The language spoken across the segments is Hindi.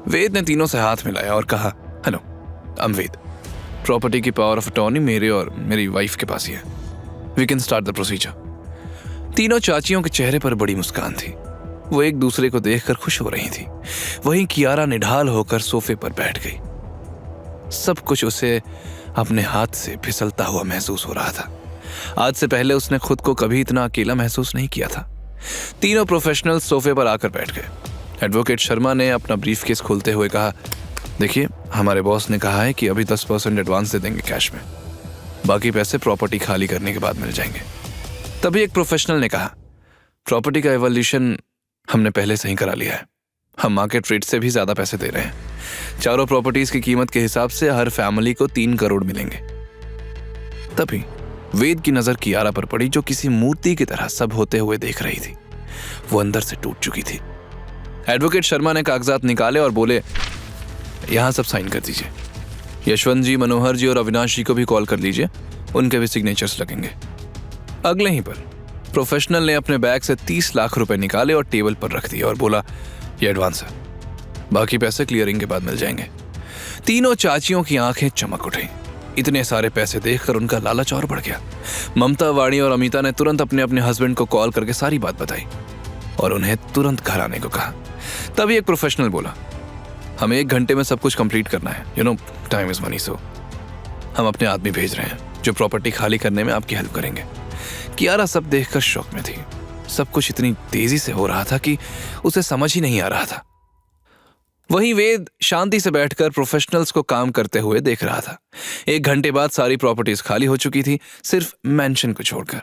वेद ने तीनों से हाथ मिलाया और कहा, hello, I am Ved. Property की पावर ऑफ अटॉर्नी मेरे और मेरी वाइफ के पास ही है। We can start the procedure. तीनों चाचियों के चेहरे पर बड़ी मुस्कान थी। वो एक दूसरे को देखकर खुश हो रही थी। वहीं कियारा निढाल होकर सोफे पर बैठ गई। सब कुछ उसे अपने हाथ से फिसलता हुआ महसूस हो रहा था। आज से पहले उसने खुद को कभी इतना अकेला महसूस नहीं किया था। तीनों प्रोफेशनल सोफे पर आकर बैठ गए। एडवोकेट शर्मा ने अपना ब्रीफकेस खोलते हुए कहा, देखिए, हमारे बॉस ने कहा है कि अभी 10% एडवांस दे देंगे कैश में, बाकी पैसे प्रॉपर्टी खाली करने के बाद मिल जाएंगे। तभी एक प्रोफेशनल ने कहा, प्रॉपर्टी का एवोल्यूशन हमने पहले से ही करा लिया है। हम मार्केट रेट से भी ज्यादा पैसे दे रहे हैं। चारों प्रॉपर्टीज की कीमत के हिसाब से हर फैमिली को 3 करोड़ मिलेंगे। तभी वेद की नजर कियारा पर पड़ी, जो किसी मूर्ति की तरह सब होते हुए देख रही थी। वो अंदर से टूट चुकी थी। एडवोकेट शर्मा ने कागजात निकाले और बोले, यहां सब साइन कर दीजिए। यशवंत जी, मनोहर जी और अविनाश जी को भी कॉल कर लीजिए, उनके भी सिग्नेचर्स लगेंगे। अगले ही पर प्रोफेशनल ने अपने बैग से 30 लाख रुपए निकाले और टेबल पर रख दिया और बोला, ये एडवांस है, बाकी पैसे क्लियरिंग के बाद मिल जाएंगे। तीनों चाचियों की आंखें चमक उठी। इतने सारे पैसे देखकर उनका लालच और बढ़ गया। ममता, वाणी और अमिता ने तुरंत अपने अपने हस्बैंड को कॉल करके सारी बात बताई और उन्हें तुरंत घर आने को कहा। तभी एक प्रोफेशनल बोला, हमें 1 घंटे में सब कुछ कंप्लीट करना है। You know, time is money, so हम अपने आदमी भेज रहे हैं जो प्रॉपर्टी खाली करने में आपकी हेल्प करेंगे। कियारा सब देखकर शॉक में थी। सब कुछ इतनी तेजी से हो रहा था कि उसे समझ ही नहीं आ रहा था। वहीं वेद शांति से बैठकर प्रोफेशनल्स को काम करते हुए देख रहा था। 1 घंटे बाद सारी प्रॉपर्टीज खाली हो चुकी थी, सिर्फ मेंशन को छोड़कर।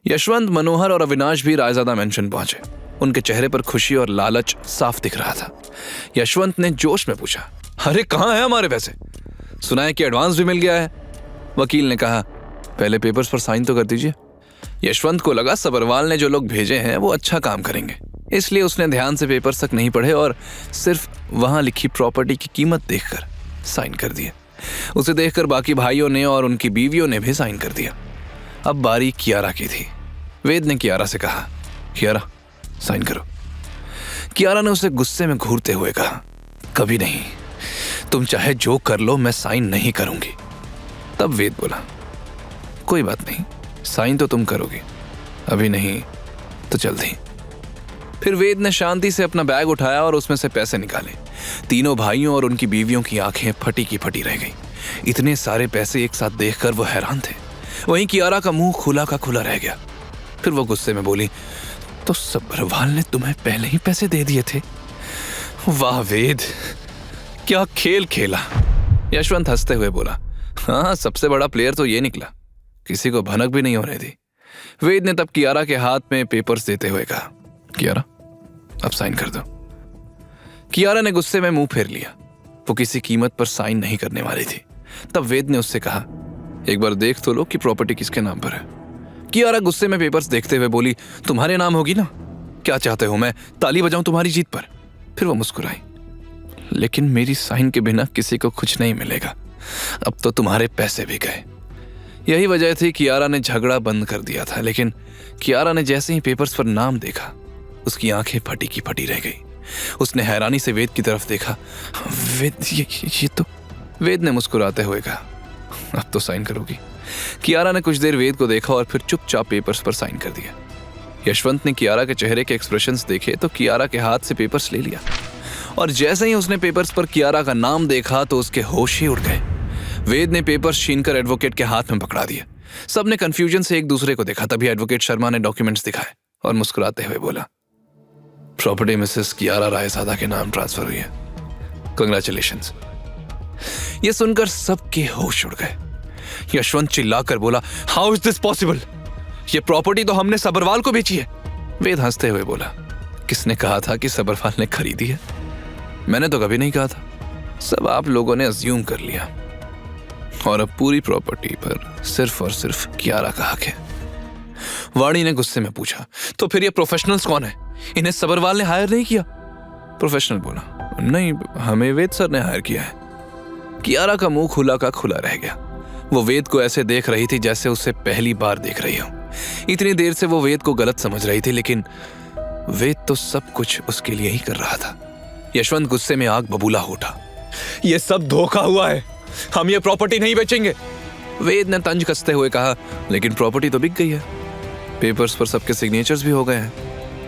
यशवंत, मनोहर और अविनाश भी रायजादा मेंशन पहुंचे। उनके चेहरे पर खुशी और लालच साफ दिख रहा था। यशवंत ने जोश में पूछा, अरे कहां है हमारे पैसे? सुना है कि एडवांस भी मिल गया है। वकील ने कहा, पहले पेपर्स पर साइन तो कर दीजिए। यशवंत को लगा सबरवाल ने जो लोग भेजे हैं वो अच्छा काम करेंगे, इसलिए उसने ध्यान से पेपर्स तक नहीं पढ़े और सिर्फ वहां लिखी प्रॉपर्टी की कीमत देखकर साइन कर दिए। उसे देखकर बाकी भाइयों ने और उनकी बीवियों ने भी साइन कर दिया। अब बारी कियारा की थी। वेद ने कियारा से कहा, कियारा साइन करो। कियारा ने उसे गुस्से में घूरते हुए कहा, कभी नहीं, तुम चाहे जो कर लो, मैं साइन नहीं करूंगी। तब वेद बोला, कोई बात नहीं, साइन तो तुम करोगे, अभी नहीं तो जल्दी। फिर वेद ने शांति से अपना बैग उठाया और उसमें से पैसे निकाले। तीनों भाइयों और उनकी बीवियों की आंखें फटी की फटी रह गई। इतने सारे पैसे एक साथ देखकर वो हैरान थे। वहीं कियारा का मुंह खुला का खुला रह गया। फिर वो गुस्से में बोली, तो सब्बरवाल ने तुम्हें पहले ही पैसे दे दिए थे? वाह वेद, क्या खेल खेला। यशवंत हंसते हुए बोला, हाँ, सबसे बड़ा प्लेयर तो ये निकला, किसी को भनक भी नहीं होने दी। वेद ने तब कियारा के हाथ में पेपर्स देते हुए कहा, कियारा अब साइन कर दो। कियारा ने गुस्से में मुंह फेर लिया। वो किसी कीमत पर साइन नहीं करने वाली थी। तब वेद ने उससे कहा, एक बार देख तो लो कि प्रॉपर्टी किसके नाम पर है। कियारा गुस्से में पेपर्स देखते हुए बोली, तुम्हारे नाम होगी ना? क्या चाहते हो, मैं ताली बजाऊं तुम्हारी जीत पर? फिर वो मुस्कुराई, लेकिन मेरी साइन के बिना किसी को कुछ नहीं मिलेगा। अब तो तुम्हारे पैसे भी गए। यही वजह थी कियारा ने झगड़ा बंद कर दिया था। लेकिन कियारा ने जैसे ही पेपर्स पर नाम देखा, उसकी आंखें फटी की फटी रह गई। उसने हैरानी से वेद की तरफ देखा। वेद, ये तो। वेद ने मुस्कुराते हुए कहा, अब तो साइन करोगी। कियारा ने कुछ देर वेद को देखा और फिर चुपचाप पेपर्स पर साइन कर दिया। यशवंत ने कियारा के चेहरे के एक्सप्रेशंस देखे तो कियारा के हाथ से पेपर्स ले लिया और जैसे ही उसने पेपर्स पर कियारा का नाम देखा तो उसके होश ही उड़ गए। वेद ने पेपर्स छीनकर एडवोकेट के हाथ में पकड़ा दिए। सबने कंफ्यूजन से एक दूसरे को देखा। तभी एडवोकेट शर्मा ने डॉक्यूमेंट्स दिखाए और मुस्कुराते हुए बोला, प्रॉपर्टी मिसेस कियारा रायजादा के नाम ट्रांसफर हुई है, कांग्रेचुलेशंस। यह सुनकर सबके होश उड़ गए। यशवंत चिल्लाकर बोला, हाउ इज दिस पॉसिबल? ये प्रॉपर्टी तो हमने सबरवाल को बेची है। वेद हंसते हुए बोला, किसने कहा था कि सबरवाल ने खरीदी है? मैंने तो कभी नहीं कहा था, सब आप लोगों ने अज्यूम कर लिया। और अब पूरी प्रॉपर्टी पर सिर्फ और सिर्फ कियारा का हक है। वाणी ने गुस्से में पूछा, तो फिर ये प्रोफेशनल्स कौन है? इन्हें सबरवाल ने हायर नहीं किया? प्रोफेशनल बोला, नहीं, हमें वेद सर ने हायर किया है। कियारा का मुंह खुला का खुला रह गया। वो वेद को ऐसे देख रही थी जैसे उसे पहली बार देख रही हो। इतनी देर से वो वेद को गलत समझ रही थी, लेकिन वेद तो सब कुछ उसके लिए ही कर रहा था। यशवंत गुस्से में आग बबूला हो उठा। ये सब धोखा हुआ है, हम ये प्रॉपर्टी नहीं बेचेंगे। वेद ने तंज कसते हुए कहा, लेकिन प्रॉपर्टी तो बिक गई है, पेपर्स पर सबके सिग्नेचर्स भी हो गए हैं,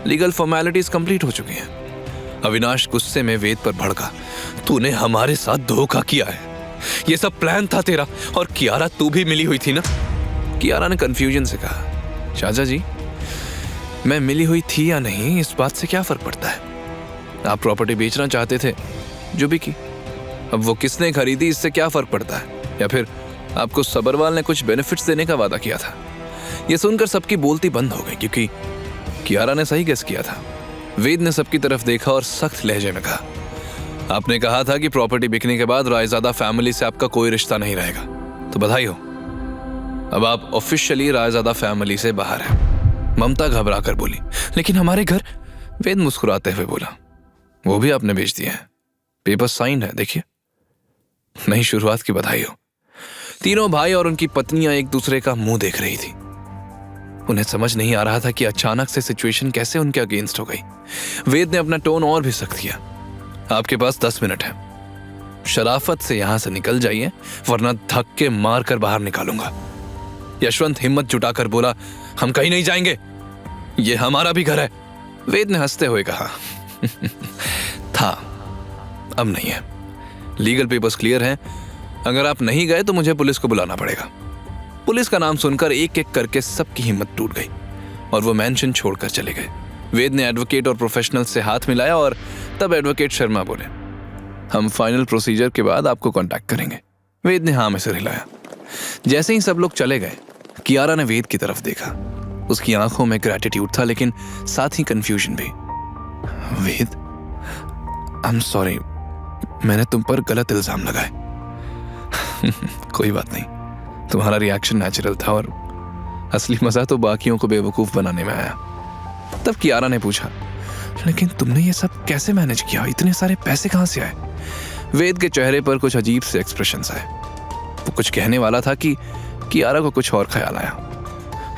लीगल फॉर्मेलिटीज कंप्लीट हो चुकी हैं। अविनाश गुस्से में वेद पर भड़का, तूने हमारे साथ धोखा किया है, ये सब प्लान था तेरा। और कियारा तू भी मिली हुई थी ना? कियारा ने कंफ्यूजन से कहा, चाचा जी मैं मिली हुई थी या नहीं इस बात से क्या फर्क पड़ता है? आप प्रॉपर्टी बेचना चाहते थे, जो भी की, अब वो किसने खरीदी इससे क्या फर्क पड़ता है? या फिर आपको सबरवाल ने कुछ बेनिफिट्स देने का वादा किया था? ये सुनकर सबकी बोलती बंद हो गई, क्योंकि कियारा ने सही गेस किया था। वेद ने सबकी तरफ देखा और सख्त लहजे में कहा, आपने कहा था कि प्रॉपर्टी बिकने के बाद रायजादा फैमिली से आपका कोई रिश्ता नहीं रहेगा, तो बधाई हो, अब आप ऑफिशियली रायजादा फैमिली से बाहर हैं। ममता घबरा कर बोली, लेकिन हमारे घर? वेद मुस्कुराते हुए बोला, वो भी आपने बेच दिए हैं, पेपर साइंड है, देखिए। नई शुरुआत की बधाई हो। तीनों भाई और उनकी पत्नियां एक दूसरे का मुंह देख रही थी। उन्हें समझ नहीं आ रहा था कि अचानक से सिचुएशन कैसे उनके अगेंस्ट हो गई। वेद ने अपना टोन और भी सख्त किया, आपके पास 10 मिनट है, शराफत से यहां से निकल जाइए वरना धक्के मार कर बाहर निकालूंगा। यशवंत हिम्मत जुटाकर बोला, हम कहीं नहीं जाएंगे, ये हमारा भी घर है। वेद ने हंसते हुए कहा, था, अब नहीं है, लीगल पेपर्स क्लियर हैं, अगर आप नहीं गए तो मुझे पुलिस को बुलाना पड़ेगा। पुलिस का नाम सुनकर एक एक करके सबकी हिम्मत टूट गई और वो मैंशन छोड़कर चले गए। वेद ने एडवोकेट और प्रोफेशनल से हाथ मिलाया और तब एडवोकेट शर्मा बोले, हम फाइनल प्रोसीजर के बाद आपको कांटेक्ट करेंगे। वेद ने हाँ में सिर हिलाया। जैसे ही सब लोग चले गए, कियारा ने वेद की तरफ देखा। उसकी आंखों में ग्रैटिट्यूड था, लेकिन साथ ही कंफ्यूजन भी। वेद, आई एम सॉरी, मैंने तुम पर गलत इल्जाम लगाए। कोई बात नहीं, तुम्हारा रिएक्शन नेचुरल था और असली मजा तो बाकियों को बेवकूफ बनाने में आया। तब कियारा ने पूछा, लेकिन तुमने ये सब कैसे मैनेज किया, इतने सारे पैसे कहां से आए? वेद के चेहरे पर कुछ अजीब से एक्सप्रेशंस आए। वो कुछ कहने वाला था कि कियारा को कुछ और ख्याल आया।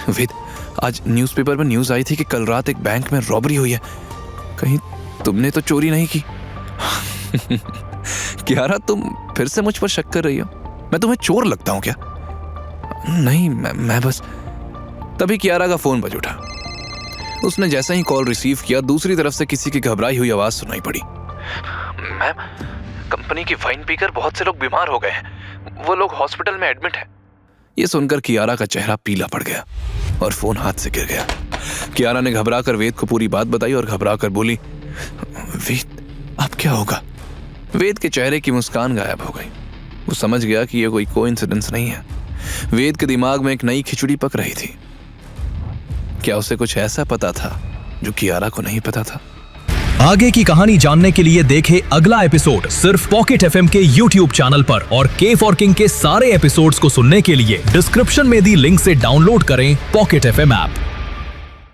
वेद, आज न्यूज़पेपर में न्यूज़ आई थी कि कल रात एक बैंक में रॉबरी हुई है, कहीं तुमने तो चोरी नहीं की? कियारा, तुम फिर से मुझ पर शक कर रही हो? मैं तुम्हें चोर लगता हूं क्या? नहीं, मैं बस। तभी कियारा का फोन बज उठा। उसने जैसा ही कॉल रिसीव किया, दूसरी तरफ से किसी की घबराई हुई आवाज सुनाई पड़ी। मैम, कंपनी की वाइन पीकर बहुत से लोग बीमार हो गए हैं, वो लोग हॉस्पिटल में एडमिट हैं। ये सुनकर कियारा का चेहरा पीला पड़ गया और फोन हाथ से गिर गया। कियारा ने घबराकर वेद को पूरी बात बताई और घबराकर बोली, वेद, अब क्या होगा? वेद के चेहरे की मुस्कान गायब हो गई। वो समझ गया कि यह कोई कोइंसिडेंस नहीं है। वेद के दिमाग में एक नई खिचड़ी पक रही थी। क्या उसे कुछ ऐसा पता था जो कियारा को नहीं पता था? आगे की कहानी जानने के लिए देखें अगला एपिसोड सिर्फ पॉकेट एफएम के YouTube चैनल पर, और के फॉर किंग के सारे एपिसोड्स को सुनने के लिए डिस्क्रिप्शन में दी लिंक से डाउनलोड करें पॉकेट एफएम ऐप।